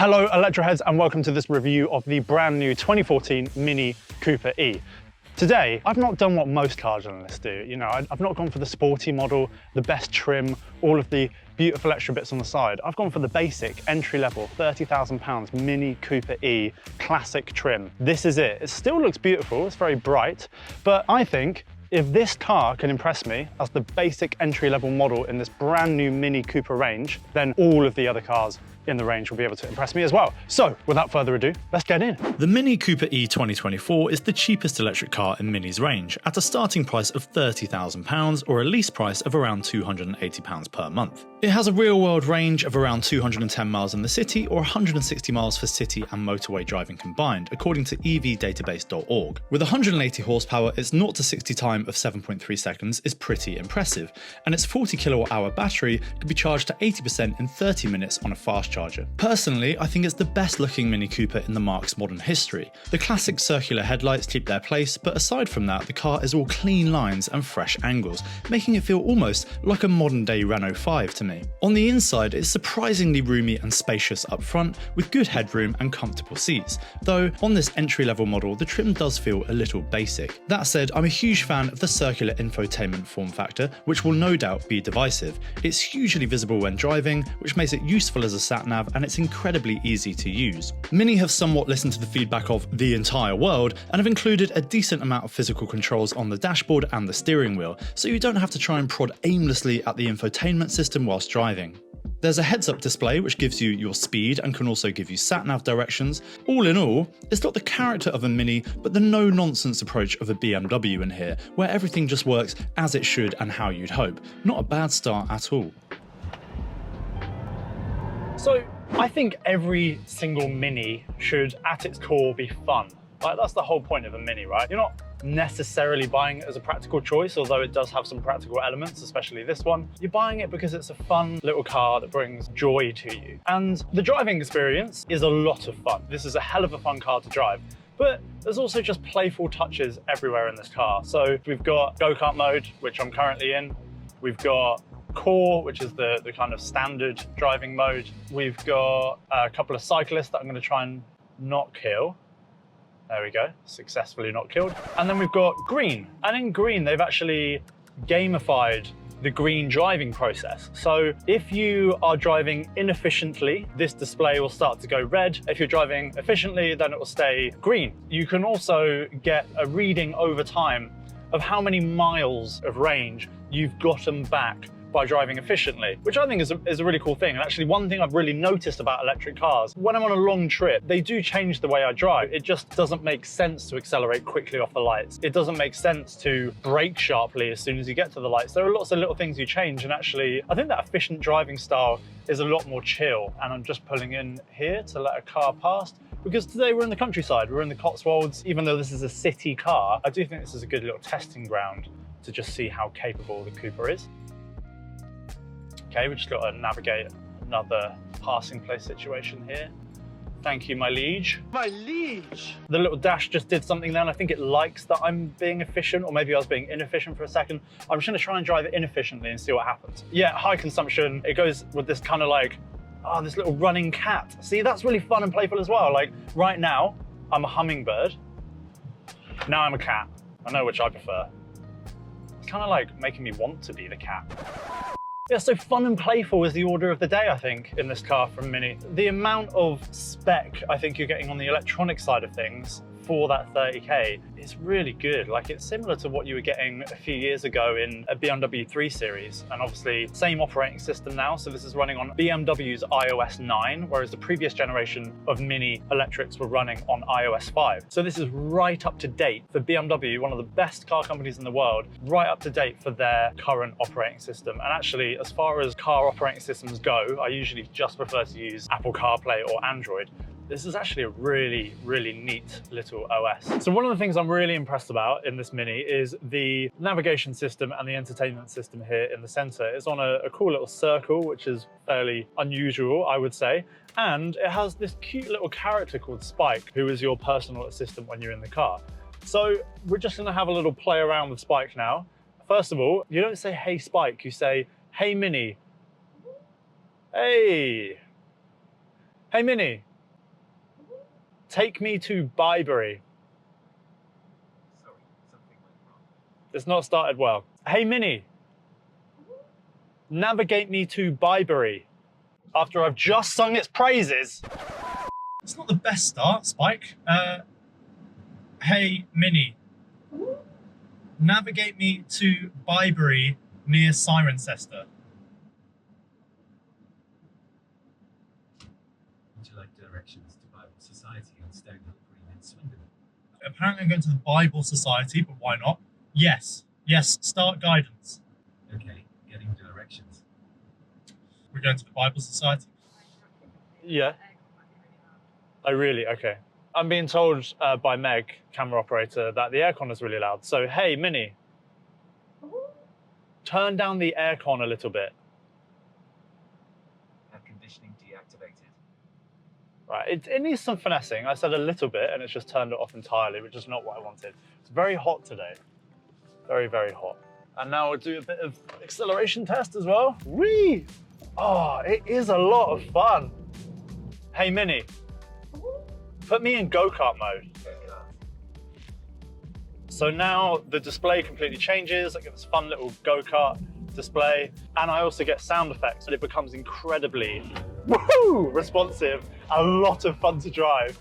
Hello Electroheads and welcome to this review of the brand new 2014 Mini Cooper E. Today, I've not done what most car journalists do. You know, I've not gone for the sporty model, the best trim, all of the beautiful extra bits on the side. I've gone for the basic, entry-level, £30,000 Mini Cooper E classic trim. This is it. It still looks beautiful, it's very bright, but I think if this car can impress me as the basic entry-level model in this brand new Mini Cooper range, then all of the other cars in the range will be able to impress me as well. So, without further ado, let's get in. The Mini Cooper E 2024 is the cheapest electric car in Mini's range, at a starting price of £30,000 or a lease price of around £280 per month. It has a real-world range of around 210 miles in the city or 160 miles for city and motorway driving combined, according to evdatabase.org. With 180 horsepower, its 0 to 60 time of 7.3 seconds is pretty impressive, and its 40 kilowatt-hour battery can be charged to 80% in 30 minutes on a fast charger. Personally, I think it's the best looking Mini Cooper in the marque's modern history. The classic circular headlights keep their place, but aside from that, the car is all clean lines and fresh angles, making it feel almost like a modern day Renault 5 to me. On the inside, it's surprisingly roomy and spacious up front, with good headroom and comfortable seats, though on this entry-level model, the trim does feel a little basic. That said, I'm a huge fan of the circular infotainment form factor, which will no doubt be divisive. It's hugely visible when driving, which makes it useful as a sat-nav, and it's incredibly easy to use. Mini have somewhat listened to the feedback of the entire world and have included a decent amount of physical controls on the dashboard and the steering wheel, so you don't have to try and prod aimlessly at the infotainment system whilst driving. There's a heads-up display which gives you your speed and can also give you sat-nav directions. All in all, it's got the character of a Mini, but the no-nonsense approach of a BMW in here, where everything just works as it should and how you'd hope. Not a bad start at all. So, I think every single Mini should, at its core, be fun. Like, that's the whole point of a Mini, right? You're not necessarily buying it as a practical choice, although it does have some practical elements, especially this one. You're buying it because it's a fun little car that brings joy to you. And the driving experience is a lot of fun. This is a hell of a fun car to drive. But there's also just playful touches everywhere in this car. So we've got go-kart mode, which I'm currently in. We've got Core, which is the kind of standard driving mode. We've got a couple of cyclists that I'm going to try and not kill. There we go, successfully not killed. And then we've got Green. And in Green, they've actually gamified the green driving process. So if you are driving inefficiently, this display will start to go red. If you're driving efficiently, then it will stay green. You can also get a reading over time of how many miles of range you've gotten back by driving efficiently, which I think is a really cool thing. And actually, one thing I've really noticed about electric cars, when I'm on a long trip, they do change the way I drive. It just doesn't make sense to accelerate quickly off the lights. It doesn't make sense to brake sharply as soon as you get to the lights. There are lots of little things you change, and actually, I think that efficient driving style is a lot more chill. And I'm just pulling in here to let a car past, because today we're in the countryside, we're in the Cotswolds. Even though this is a city car, I do think this is a good little testing ground to just see how capable the Cooper is. Okay, we've just got to navigate another passing place situation here. Thank you, my liege. My liege! The little dash just did something then. I think it likes that I'm being efficient, or maybe I was being inefficient for a second. I'm just gonna try and drive it inefficiently and see what happens. Yeah, high consumption. It goes with this kind of like, oh, this little running cat. See, that's really fun and playful as well. Like, right now, I'm a hummingbird. Now I'm a cat. I know which I prefer. It's kind of like making me want to be the cat. Yeah, so fun and playful is the order of the day, I think, in this car from Mini. The amount of spec I think you're getting on the electronic side of things for that 30K is really good. Like, it's similar to what you were getting a few years ago in a BMW 3 Series, and obviously same operating system now. So this is running on BMW's iOS 9, whereas the previous generation of Mini electrics were running on iOS 5. So this is right up to date for BMW, one of the best car companies in the world, right up to date for their current operating system. And actually, as far as car operating systems go, I usually just prefer to use Apple CarPlay or Android. This is actually a really, really neat little OS. So one of the things I'm really impressed about in this Mini is the navigation system and the entertainment system here in the center. It's on a cool little circle, which is fairly unusual, I would say. And it has this cute little character called Spike, who is your personal assistant when you're in the car. So we're just gonna have a little play around with Spike now. First of all, you don't say, "Hey Spike," you say, "Hey Mini." Hey. Hey Mini. Take me to Byberry. Sorry, something went wrong. It's not started well. Hey, Mini. Navigate me to Byberry. After I've just sung its praises. It's not the best start, Spike. Hey, Mini. Navigate me to Byberry near Cirencester. Would you like directions to Bible Society on Stonehill Green in Swindon? Apparently I'm going to the Bible Society, but why not? Yes. Yes, start guidance. Okay, getting directions. We're going to the Bible Society? Yeah. Oh, really? Okay. I'm being told by Meg, camera operator, that the aircon is really loud. So, hey, Mini, turn down the aircon a little bit. Air conditioning deactivated. Right, it needs some finessing. I said a little bit, and it's just turned it off entirely, which is not what I wanted. It's very hot today. Very, very hot. And now we'll do a bit of acceleration test as well. Whee! Oh, it is a lot of fun. Hey, Mini, put me in go-kart mode. So now the display completely changes. I get this fun little go-kart display, and I also get sound effects, and it becomes incredibly responsive. A lot of fun to drive.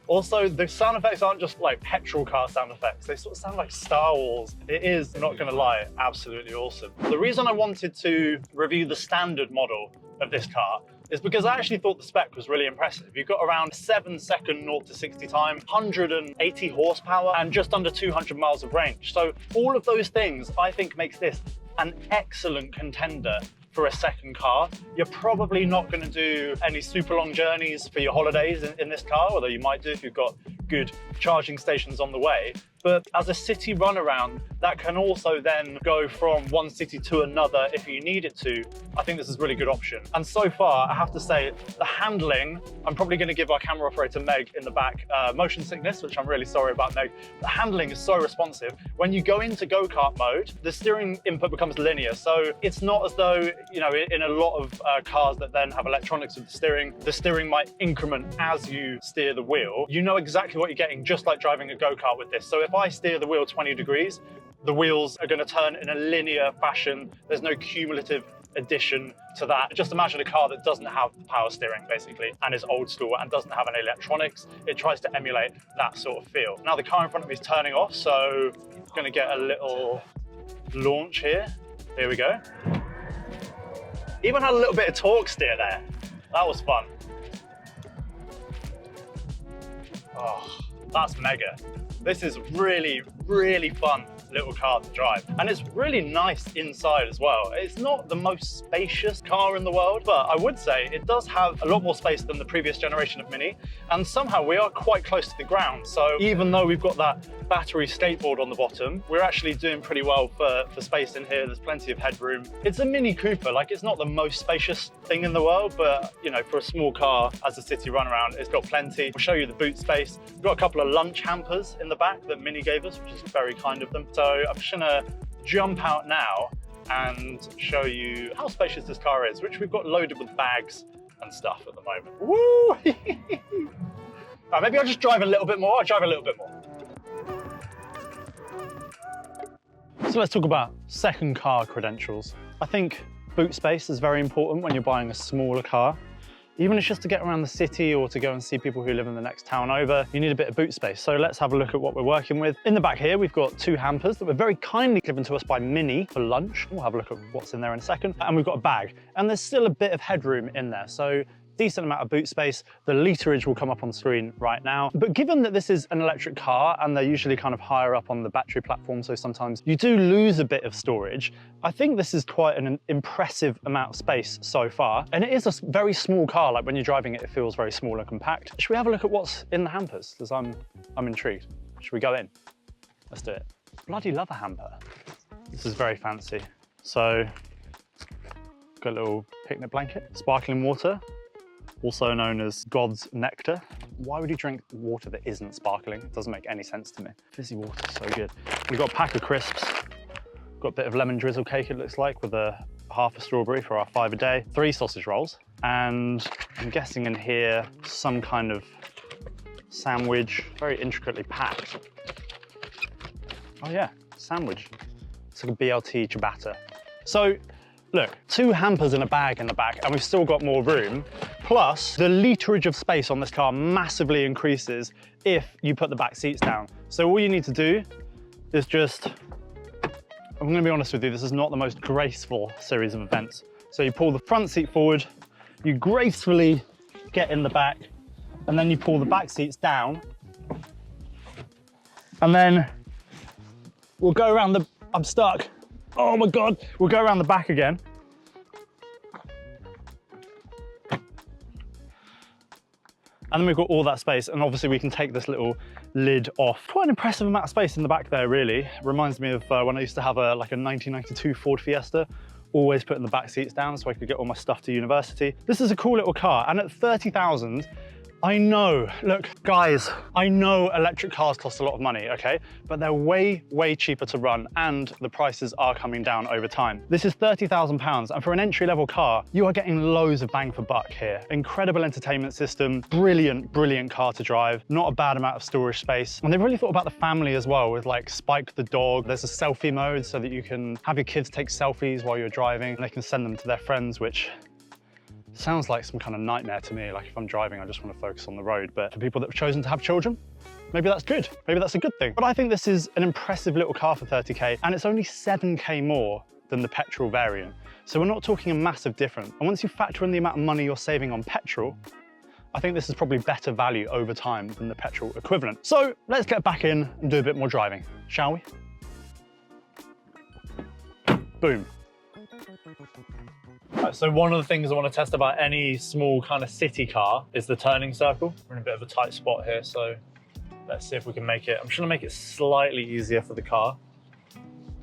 Also, the sound effects aren't just like petrol car sound effects. They sort of sound like Star Wars. It is, not gonna lie, absolutely awesome. The reason I wanted to review the standard model of this car is because I actually thought the spec was really impressive. You've got around 7-second 0 to 60 time, 180 horsepower, and just under 200 miles of range. So all of those things, I think, makes this an excellent contender for a second car. You're probably not going to do any super long journeys for your holidays in this car, although you might do if you've got good charging stations on the way. But as a city runaround, that can also then go from one city to another if you need it to. I think this is a really good option. And so far, I have to say, the handling, I'm probably going to give our camera operator Meg in the back motion sickness, which I'm really sorry about, Meg. The handling is so responsive. When you go into go-kart mode, the steering input becomes linear. So it's not as though, you know, in a lot of cars that then have electronics with the steering might increment as you steer the wheel. You know exactly what you're getting, just like driving a go-kart with this. So if I steer the wheel 20 degrees, the wheels are going to turn in a linear fashion. There's no cumulative addition to that. Just imagine a car that doesn't have power steering, basically, and is old school and doesn't have any electronics. It tries to emulate that sort of feel. Now the car in front of me is turning off, so I'm going to get a little launch here. Here we go. Even had a little bit of torque steer there. That was fun. Oh, that's mega. This is really, really fun little car to drive. And it's really nice inside as well. It's not the most spacious car in the world, but I would say it does have a lot more space than the previous generation of Mini. And somehow we are quite close to the ground. So even though we've got that battery skateboard on the bottom, we're actually doing pretty well for space in here. There's plenty of headroom. It's a Mini Cooper. Like, it's not the most spacious thing in the world, but you know, for a small car as a city runaround, it's got plenty. We'll show you the boot space. We've got a couple of lunch hampers in the back that Mini gave us, which is very kind of them. So I'm just gonna jump out now and show you how spacious this car is, which we've got loaded with bags and stuff at the moment. Woo! Right, maybe I'll just drive a little bit more. I'll drive a little bit more. So let's talk about second car credentials. I think boot space is very important when you're buying a smaller car. Even if it's just to get around the city or to go and see people who live in the next town over, you need a bit of boot space. So let's have a look at what we're working with. In the back here, we've got 2 hampers that were very kindly given to us by Mini for lunch. We'll have a look at what's in there in a second. And we've got a bag, and there's still a bit of headroom in there. So decent amount of boot space. The literage will come up on screen right now. But given that this is an electric car and they're usually kind of higher up on the battery platform, so sometimes you do lose a bit of storage, I think this is quite an impressive amount of space so far. And it is a very small car. Like when you're driving it, it feels very small and compact. Should we have a look at what's in the hampers? Because I'm intrigued. Should we go in? Let's do it. Bloody love a hamper. This is very fancy. So, got a little picnic blanket, sparkling water, also known as God's nectar. Why would you drink water that isn't sparkling? It doesn't make any sense to me. Fizzy water, so good. We've got a pack of crisps. Got a bit of lemon drizzle cake, it looks like, with half a strawberry for our 5 a day. 3 sausage rolls. And I'm guessing in here, some kind of sandwich, very intricately packed. Oh yeah, sandwich. It's like a BLT ciabatta. So look, 2 hampers in a bag in the back and we've still got more room. Plus the literage of space on this car massively increases if you put the back seats down. So all you need to do is just, I'm gonna be honest with you, this is not the most graceful series of events. So you pull the front seat forward, you gracefully get in the back, and then you pull the back seats down. And then we'll go around the, I'm stuck. Oh my God, we'll go around the back again. And then we've got all that space, and obviously we can take this little lid off. Quite an impressive amount of space in the back there, really. Reminds me of when I used to have a 1992 Ford Fiesta, always putting the back seats down so I could get all my stuff to university. This is a cool little car, and at 30,000, I know, look, guys, I know electric cars cost a lot of money, okay? But they're way, way cheaper to run, and the prices are coming down over time. This is £30,000, and for an entry-level car, you are getting loads of bang for buck here. Incredible entertainment system, brilliant, brilliant car to drive, not a bad amount of storage space. And they've really thought about the family as well, with like Spike the dog. There's a selfie mode so that you can have your kids take selfies while you're driving, and they can send them to their friends, which sounds like some kind of nightmare to me. Like if I'm driving, I just want to focus on the road. But for people that have chosen to have children, maybe that's good. Maybe that's a good thing. But I think this is an impressive little car for 30K, and it's only 7K more than the petrol variant. So we're not talking a massive difference. And once you factor in the amount of money you're saving on petrol, I think this is probably better value over time than the petrol equivalent. So let's get back in and do a bit more driving, shall we? Boom. Right, so one of the things I want to test about any small kind of city car is the turning circle. We're in a bit of a tight spot here, so let's see if we can make it. I'm just going to make it slightly easier for the car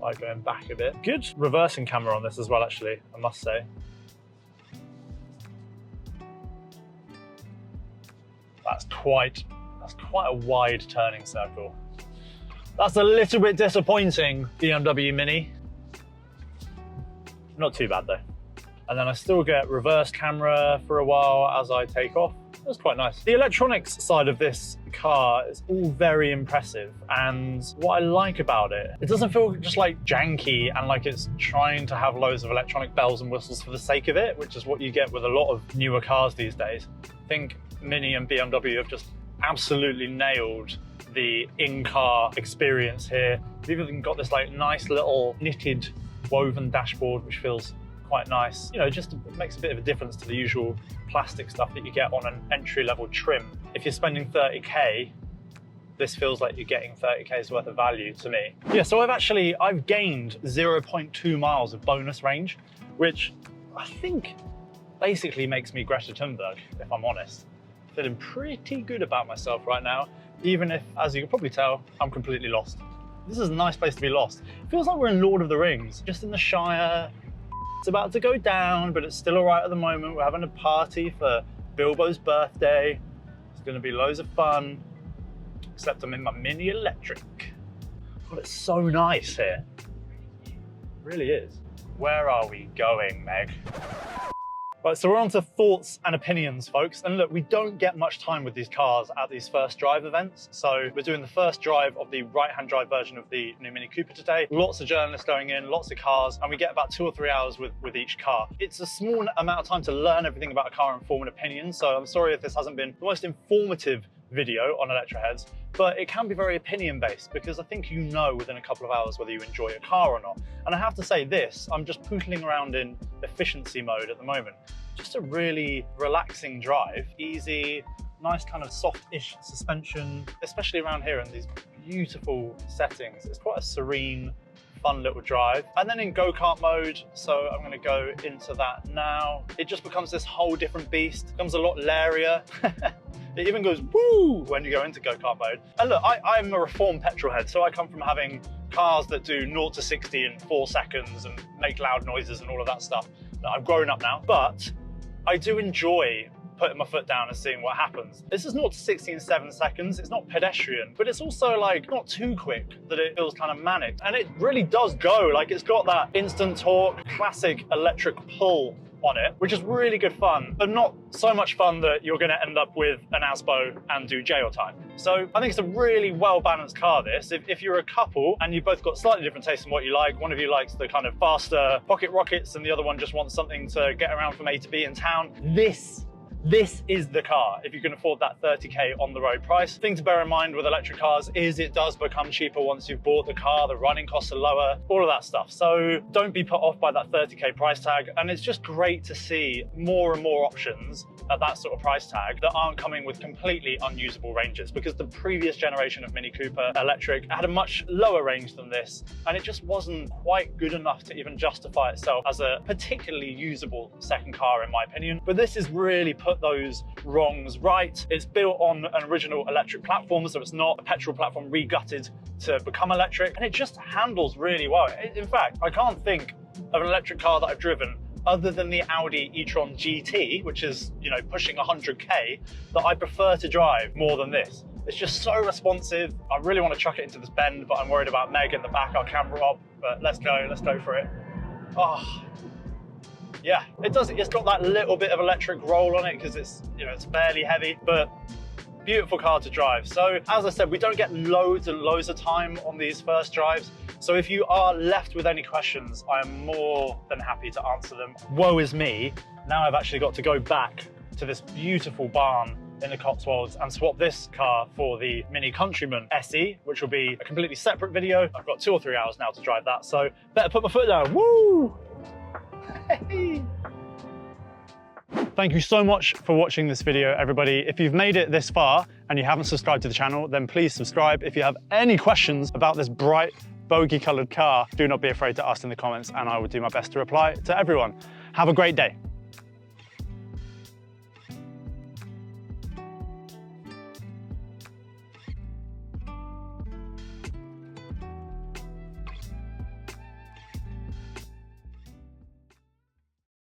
by going back a bit. Good reversing camera on this as well, actually, I must say. That's quite a wide turning circle. That's a little bit disappointing, BMW Mini. Not too bad though. And then I still get reverse camera for a while as I take off. That's quite nice. The electronics side of this car is all very impressive. And what I like about it, it doesn't feel just like janky and like it's trying to have loads of electronic bells and whistles for the sake of it, which is what you get with a lot of newer cars these days. I think Mini and BMW have just absolutely nailed the in-car experience here. They've even got this like nice little knitted woven dashboard, which feels quite nice. You know, just makes a bit of a difference to the usual plastic stuff that you get on an entry-level trim. If you're spending 30K, this feels like you're getting 30K's worth of value to me. Yeah, so I've gained 0.2 miles of bonus range, which I think basically makes me Greta Thunberg, if I'm honest. Feeling pretty good about myself right now, even if, as you can probably tell, I'm completely lost. This is a nice place to be lost. It feels like we're in Lord of the Rings, just in the Shire. It's about to go down, but it's still all right at the moment. We're having a party for Bilbo's birthday. It's gonna be loads of fun, except I'm in my Mini Electric. God, it's so nice here. It really is. Where are we going, Meg? Right, so we're on to thoughts and opinions, folks. And look, we don't get much time with these cars at these first drive events. So we're doing the first drive of the right-hand drive version of the new Mini Cooper today. Lots of journalists going in, lots of cars, and we get about 2 or 3 hours with each car. It's a small amount of time to learn everything about a car and form an opinion. So I'm sorry if this hasn't been the most informative video on Electroheads, but it can be very opinion-based because I think you know within a couple of hours whether you enjoy a car or not. And I have to say this, I'm just pootling around in efficiency mode at the moment. Just a really relaxing drive, easy, nice kind of soft-ish suspension, especially around here in these beautiful settings. It's quite a serene, fun little drive. And then in go-kart mode, so I'm gonna go into that now. It just becomes this whole different beast. It becomes a lot lairier. It even goes woo when you go into go-kart mode. And look, I'm a reformed petrol head, so I come from having cars that do 0 to 60 in 4 seconds and make loud noises and all of that stuff. I've grown up now, but I do enjoy putting my foot down and seeing what happens. This is 0 to 60 in 7 seconds. It's not pedestrian, but it's also like not too quick that it feels kind of manic. And it really does go, like it's got that instant torque, classic electric pull on it, which is really good fun, but not so much fun that you're going to end up with an ASBO and do jail time. So I think it's a really well-balanced car, this. If you're a couple and you've both got slightly different tastes in what you like, one of you likes the kind of faster pocket rockets and the other one just wants something to get around from A to B in town, this is the car if you can afford that 30k on the road price. Thing to bear in mind with electric cars is it does become cheaper once you've bought the car, the running costs are lower, all of that stuff. So don't be put off by that 30k price tag. And it's just great to see more and more options at that sort of price tag that aren't coming with completely unusable ranges, because the previous generation of Mini Cooper electric had a much lower range than this, and it just wasn't quite good enough to even justify itself as a particularly usable second car, in my opinion. But this is really put those wrongs right. It's built on an original electric platform, so it's not a petrol platform re-gutted to become electric, and it just handles really well. In fact, I can't think of an electric car that I've driven other than the Audi e-tron GT, which is, you know, pushing 100k, that I prefer to drive more than this. It's just so responsive. I really want to chuck it into this bend, but I'm worried about Meg in the back, our camera op, but let's go for it. Oh, yeah, it does. It's got that little bit of electric roll on it because it's, you know, it's fairly heavy, but beautiful car to drive. So as I said, we don't get loads and loads of time on these first drives. So if you are left with any questions, I am more than happy to answer them. Woe is me. Now I've actually got to go back to this beautiful barn in the Cotswolds and swap this car for the Mini Countryman SE, which will be a completely separate video. I've got 2 or 3 hours now to drive that, so better put my foot down. Woo! Hey. Thank you so much for watching this video, everybody. If you've made it this far and you haven't subscribed to the channel, then please subscribe. If you have any questions about this bright, bogey colored car, do not be afraid to ask in the comments and I will do my best to reply to everyone. Have a great day.